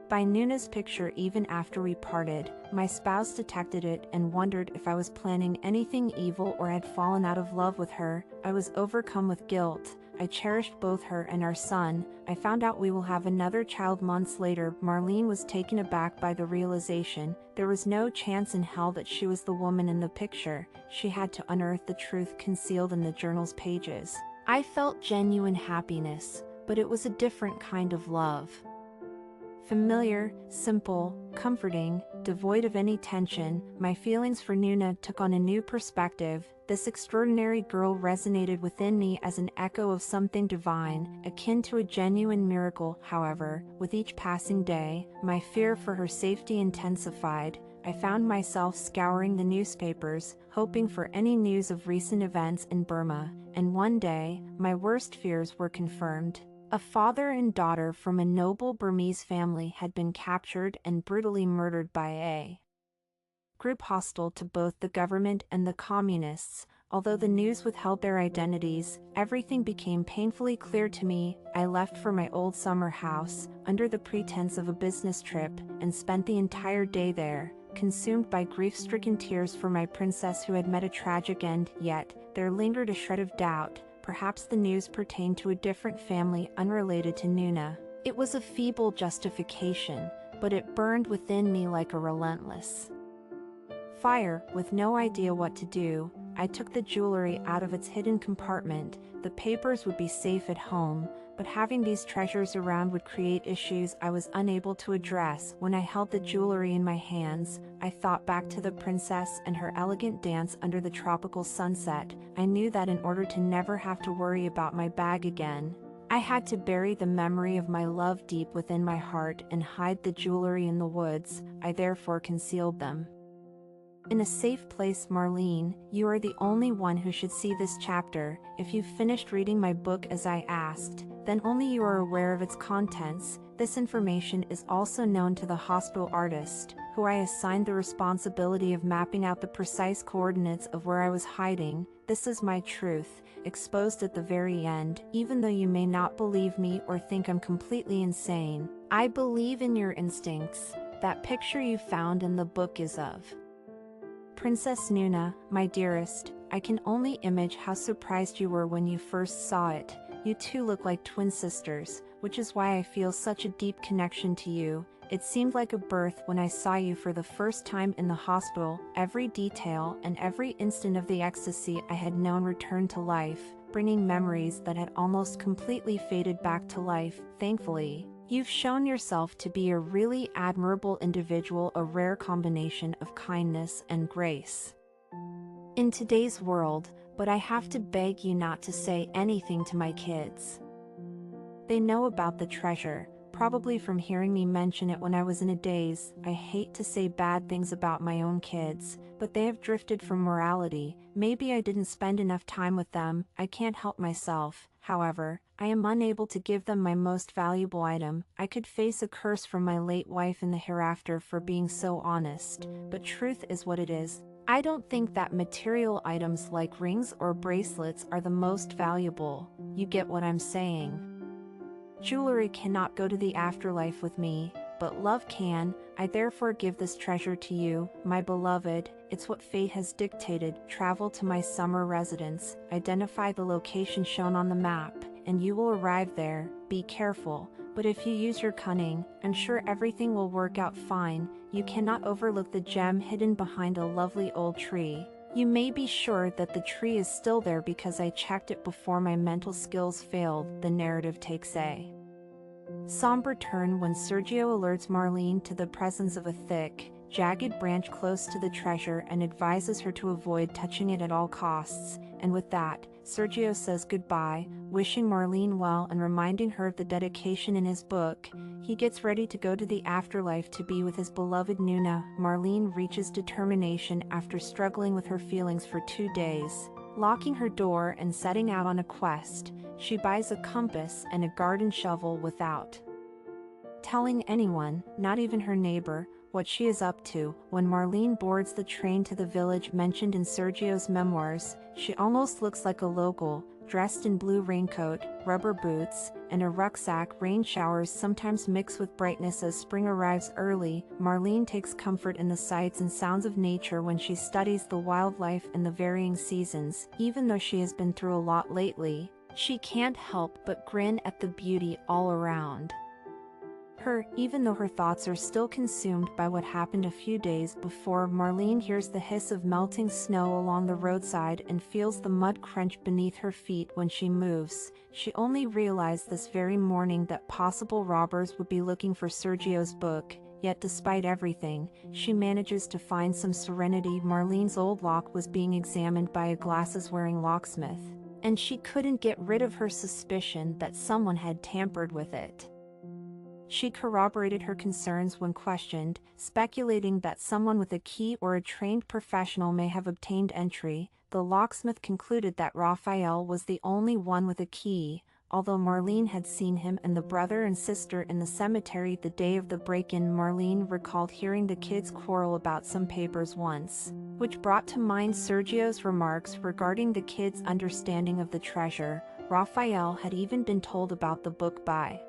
by Nuna's picture. Even after we parted, my spouse detected it and wondered if I was planning anything evil or had fallen out of love with her. I was overcome with guilt. I cherished both her and our son. I found out we will have another child months later. Marlene was taken aback by the realization. There was no chance in hell that she was the woman in the picture. She had to unearth the truth concealed in the journal's pages. I felt genuine happiness, but it was a different kind of love. Familiar, simple, comforting, devoid of any tension. My feelings for Nuna took on a new perspective. This extraordinary girl resonated within me as an echo of something divine, akin to a genuine miracle. However, with each passing day, my fear for her safety intensified. I found myself scouring the newspapers, hoping for any news of recent events in Burma, and one day, my worst fears were confirmed. A father and daughter from a noble Burmese family had been captured and brutally murdered by a group hostile to both the government and the communists. Although the news withheld their identities, everything became painfully clear to me. I left for my old summer house, under the pretense of a business trip, and spent the entire day there, consumed by grief-stricken tears for my princess who had met a tragic end. Yet, there lingered a shred of doubt. Perhaps the news pertained to a different family unrelated to Nuna. It was a feeble justification, but it burned within me like a relentless fire. With no idea what to do, I took the jewelry out of its hidden compartment. The papers would be safe at home, but having these treasures around would create issues I was unable to address. When I held the jewelry in my hands, I thought back to the princess and her elegant dance under the tropical sunset. I knew that in order to never have to worry about my bag again, I had to bury the memory of my love deep within my heart and hide the jewelry in the woods. I therefore concealed them in a safe place. Marlene, you are the only one who should see this chapter. If you've finished reading my book as I asked, then only you are aware of its contents. This information is also known to the hospital artist, who I assigned the responsibility of mapping out the precise coordinates of where I was hiding. This is my truth, exposed at the very end. Even though you may not believe me or think I'm completely insane, I believe in your instincts. That picture you found in the book is of Princess Nuna, my dearest. I can only imagine how surprised you were when you first saw it. You two look like twin sisters, which is why I feel such a deep connection to you. It seemed like a birth when I saw you for the first time in the hospital. Every detail and every instant of the ecstasy I had known returned to life, bringing memories that had almost completely faded back to life. Thankfully, you've shown yourself to be a really admirable individual, a rare combination of kindness and grace in today's world, but I have to beg you not to say anything to my kids. They know about the treasure, probably from hearing me mention it when I was in a daze. I hate to say bad things about my own kids, but they have drifted from morality. Maybe I didn't spend enough time with them. I can't help myself. However, I am unable to give them my most valuable item. I could face a curse from my late wife in the hereafter for being so honest, but truth is what it is. I don't think that material items like rings or bracelets are the most valuable. You get what I'm saying? Jewelry cannot go to the afterlife with me, but love can. I therefore give this treasure to you, my beloved. It's what fate has dictated. Travel to my summer residence, identify the location shown on the map, and you will arrive there. Be careful, but if you use your cunning, I'm sure everything will work out fine. You cannot overlook the gem hidden behind a lovely old tree. You may be sure that the tree is still there because I checked it before my mental skills failed, the narrative takes a somber turn when Sergio alerts Marlene to the presence of a thick, jagged branch close to the treasure and advises her to avoid touching it at all costs, and with that, Sergio says goodbye, wishing Marlene well and reminding her of the dedication in his book. He gets ready to go to the afterlife to be with his beloved Nuna. Marlene reaches determination after struggling with her feelings for 2 days. Locking her door and setting out on a quest, she buys a compass and a garden shovel without telling anyone, not even her neighbor, what she is up to. When Marlene boards the train to the village mentioned in Sergio's memoirs, she almost looks like a local, dressed in blue raincoat, rubber boots, and a rucksack. Rain showers sometimes mix with brightness as spring arrives early. Marlene takes comfort in the sights and sounds of nature when she studies the wildlife and the varying seasons. Even though she has been through a lot lately, she can't help but grin at the beauty all around her, even though her thoughts are still consumed by what happened a few days before. Marlene hears the hiss of melting snow along the roadside and feels the mud crunch beneath her feet when she moves. She only realized this very morning that possible robbers would be looking for Sergio's book, yet despite everything, she manages to find some serenity. Marlene's old lock was being examined by a glasses-wearing locksmith, and she couldn't get rid of her suspicion that someone had tampered with it. She corroborated her concerns when questioned, speculating that someone with a key or a trained professional may have obtained entry. The locksmith concluded that Raphael was the only one with a key, although Marlene had seen him and the brother and sister in the cemetery the day of the break-in. Marlene recalled hearing the kids quarrel about some papers once, which brought to mind Sergio's remarks regarding the kids' understanding of the treasure. Raphael had even been told about the book by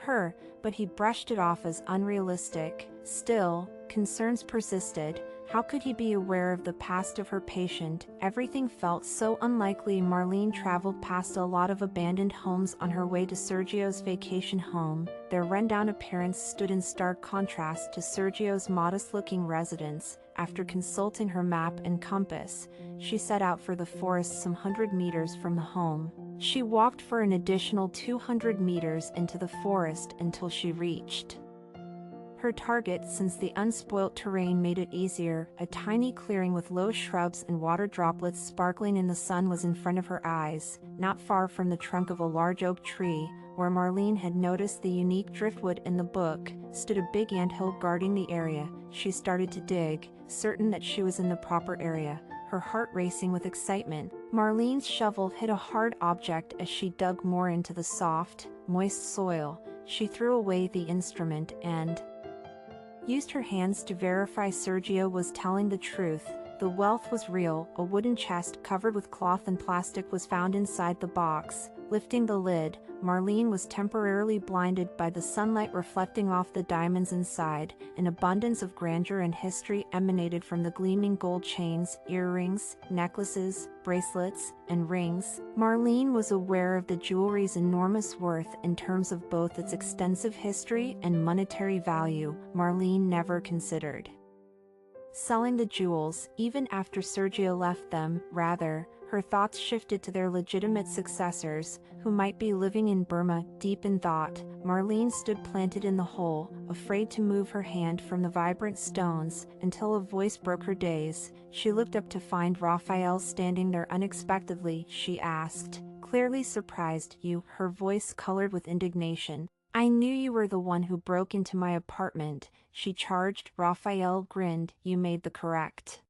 her, but he brushed it off as unrealistic. Still, concerns persisted. How could he be aware of the past of her patient? Everything felt so unlikely. Marlene traveled past a lot of abandoned homes on her way to Sergio's vacation home. Their rundown appearance stood in stark contrast to Sergio's modest-looking residence. After consulting her map and compass, she set out for the forest some 100 meters from the home. She walked for an additional 200 meters into the forest until she reached her target. Since the unspoilt terrain made it easier, a tiny clearing with low shrubs and water droplets sparkling in the sun was in front of her eyes. Not far from the trunk of a large oak tree, where Marlene had noticed the unique driftwood in the book, stood a big anthill guarding the area. She started to dig, certain that she was in the proper area, her heart racing with excitement. Marlene's shovel hit a hard object as she dug more into the soft, moist soil. She threw away the instrument and used her hands to verify Sergio was telling the truth. The wealth was real. A wooden chest covered with cloth and plastic was found inside the box. Lifting the lid, Marlene was temporarily blinded by the sunlight reflecting off the diamonds inside. An abundance of grandeur and history emanated from the gleaming gold chains, earrings, necklaces, bracelets, and rings. Marlene was aware of the jewelry's enormous worth in terms of both its extensive history and monetary value. Marlene never considered selling the jewels, even after Sergio left them. Rather, her thoughts shifted to their legitimate successors, who might be living in Burma. Deep in thought, Marlene stood planted in the hole, afraid to move her hand from the vibrant stones, until a voice broke her daze. She looked up to find Raphael standing there unexpectedly. She asked, clearly surprised. You, her voice colored with indignation. I knew you were the one who broke into my apartment, she charged. Raphael grinned. You made the correct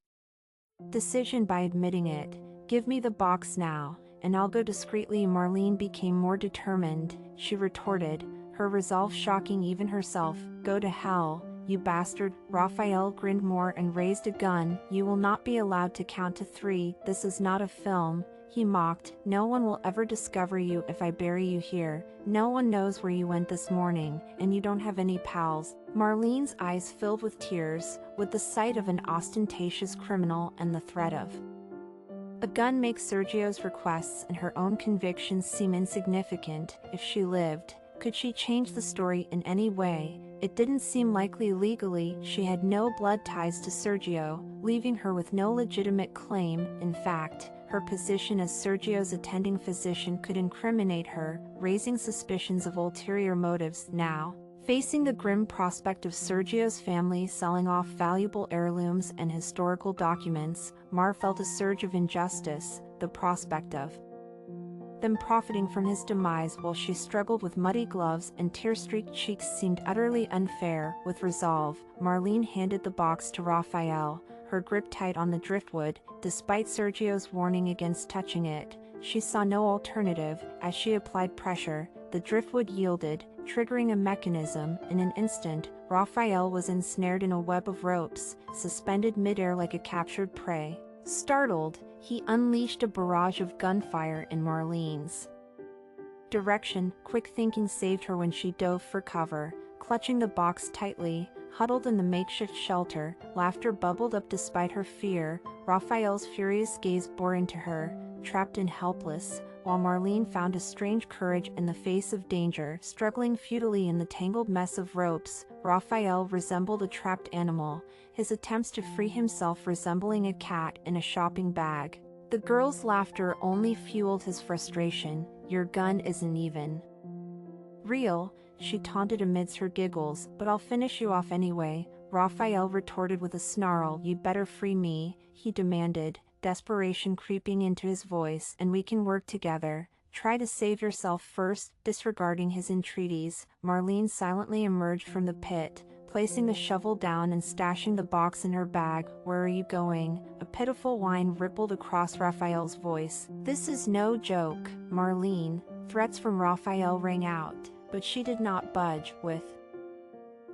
decision by admitting it. Give me the box now, and I'll go discreetly. Marlene became more determined. She retorted, her resolve shocking even herself. Go to hell, you bastard. Raphael grinned more and raised a gun. You will not be allowed to count to 3. This is not a film, he mocked. No one will ever discover you if I bury you here. No one knows where you went this morning, and you don't have any pals. Marlene's eyes filled with tears, with the sight of an ostentatious criminal and the threat of a gun make Sergio's requests and her own convictions seem insignificant. If she lived, could she change the story in any way? It didn't seem likely legally. She had no blood ties to Sergio, leaving her with no legitimate claim. In fact, her position as Sergio's attending physician could incriminate her, raising suspicions of ulterior motives. Now, facing the grim prospect of Sergio's family selling off valuable heirlooms and historical documents, Mar felt a surge of injustice. The prospect of them profiting from his demise while she struggled with muddy gloves and tear-streaked cheeks seemed utterly unfair. With resolve, Marlene handed the box to Raphael, her grip tight on the driftwood. Despite Sergio's warning against touching it, she saw no alternative. As she applied pressure, the driftwood yielded, triggering a mechanism. In an instant, Raphael was ensnared in a web of ropes, suspended midair like a captured prey. Startled, he unleashed a barrage of gunfire in Marlene's direction. Quick thinking saved her when she dove for cover. Clutching the box tightly, huddled in the makeshift shelter, laughter bubbled up despite her fear. Raphael's furious gaze bore into her, trapped and helpless, while Marlene found a strange courage in the face of danger. Struggling futilely in the tangled mess of ropes, Raphael resembled a trapped animal, his attempts to free himself resembling a cat in a shopping bag. The girl's laughter only fueled his frustration. "Your gun isn't even real," she taunted amidst her giggles. "But I'll finish you off anyway," Raphael retorted with a snarl. "You'd better free me," he demanded, desperation creeping into his voice. "And we can work together. Try to save yourself first." Disregarding his entreaties, Marlene silently emerged from the pit, placing the shovel down and stashing the box in her bag. "Where are you going?" A pitiful whine rippled across Raphael's voice. "This is no joke, Marlene." Threats from Raphael rang out, but she did not budge. With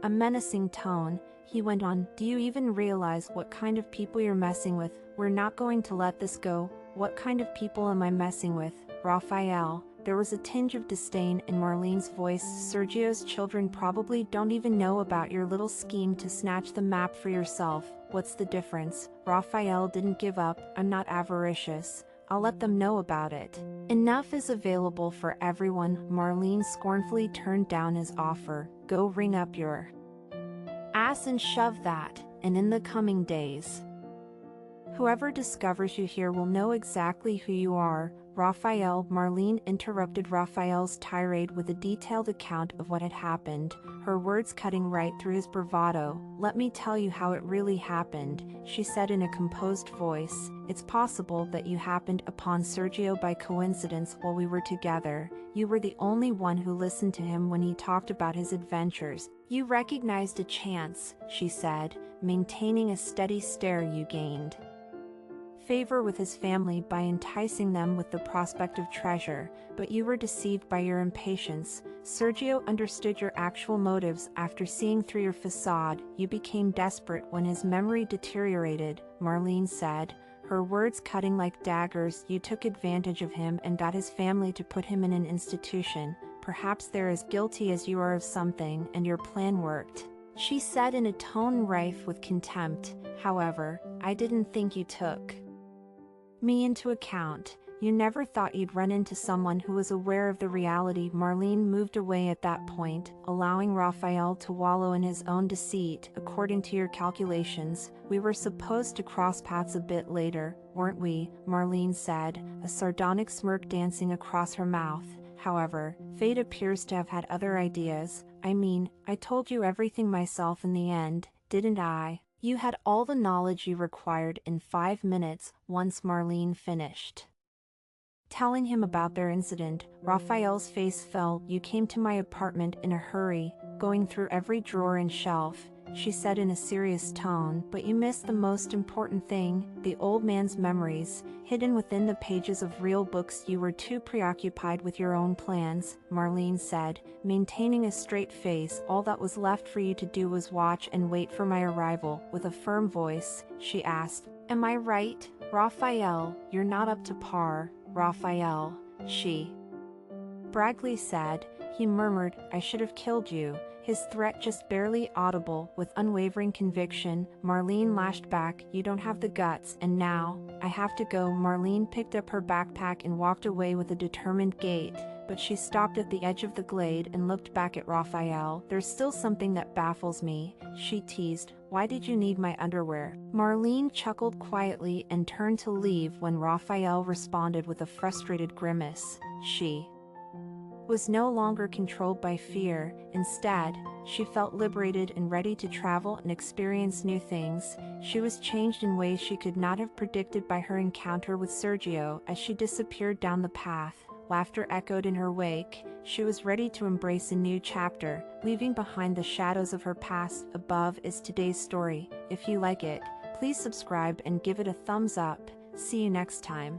a menacing tone, he went on, "Do you even realize what kind of people you're messing with? We're not going to let this go." "What kind of people am I messing with, Raphael?" There was a tinge of disdain in Marlene's voice. "Sergio's children probably don't even know about your little scheme to snatch the map for yourself. What's the difference?" Raphael didn't give up. "I'm not avaricious. I'll let them know about it. Enough is available for everyone." Marlene scornfully turned down his offer. "Go ring up your ass and shove that, and in the coming days, whoever discovers you here will know exactly who you are." "Raphael," Marlene interrupted Raphael's tirade with a detailed account of what had happened, her words cutting right through his bravado. "Let me tell you how it really happened," she said in a composed voice. "It's possible that you happened upon Sergio by coincidence while we were together. You were the only one who listened to him when he talked about his adventures. You recognized a chance," she said, maintaining a steady stare. "You gained favor with his family by enticing them with the prospect of treasure, but you were deceived by your impatience. Sergio understood your actual motives after seeing through your facade. You became desperate when his memory deteriorated," Marlene said, her words cutting like daggers. "You took advantage of him and got his family to put him in an institution. Perhaps they're as guilty as you are of something, and your plan worked," she said in a tone rife with contempt. "However, I didn't think you took me into account. You never thought you'd run into someone who was aware of the reality." Marlene moved away at that point, allowing Raphael to wallow in his own deceit. "According to your calculations, we were supposed to cross paths a bit later, weren't we?" Marlene said, a sardonic smirk dancing across her mouth. "However, fate appears to have had other ideas. I mean, I told you everything myself in the end, didn't I?" "You had all the knowledge you required in 5 minutes." Once Marlene finished telling him about their incident, Raphael's face fell. "You came to my apartment in a hurry, going through every drawer and shelf," she said in a serious tone, "but you missed the most important thing, the old man's memories, hidden within the pages of real books. You were too preoccupied with your own plans," Marlene said, maintaining a straight face. "All that was left for you to do was watch and wait for my arrival." With a firm voice, she asked, "Am I right, Raphael?" "You're not up to par, Raphael," she braggly said. He murmured, "I should have killed you," his threat just barely audible. With unwavering conviction, Marlene lashed back, "You don't have the guts, and now, I have to go." Marlene picked up her backpack and walked away with a determined gait, but she stopped at the edge of the glade and looked back at Raphael. "There's still something that baffles me," she teased. "Why did you need my underwear?" Marlene chuckled quietly and turned to leave when Raphael responded with a frustrated grimace. She was no longer controlled by fear. Instead, she felt liberated and ready to travel and experience new things. She was changed in ways she could not have predicted by her encounter with Sergio. As she disappeared down the path, laughter echoed in her wake. She was ready to embrace a new chapter, leaving behind the shadows of her past. Above is today's story. If you like it, please subscribe and give it a thumbs up. See you next time.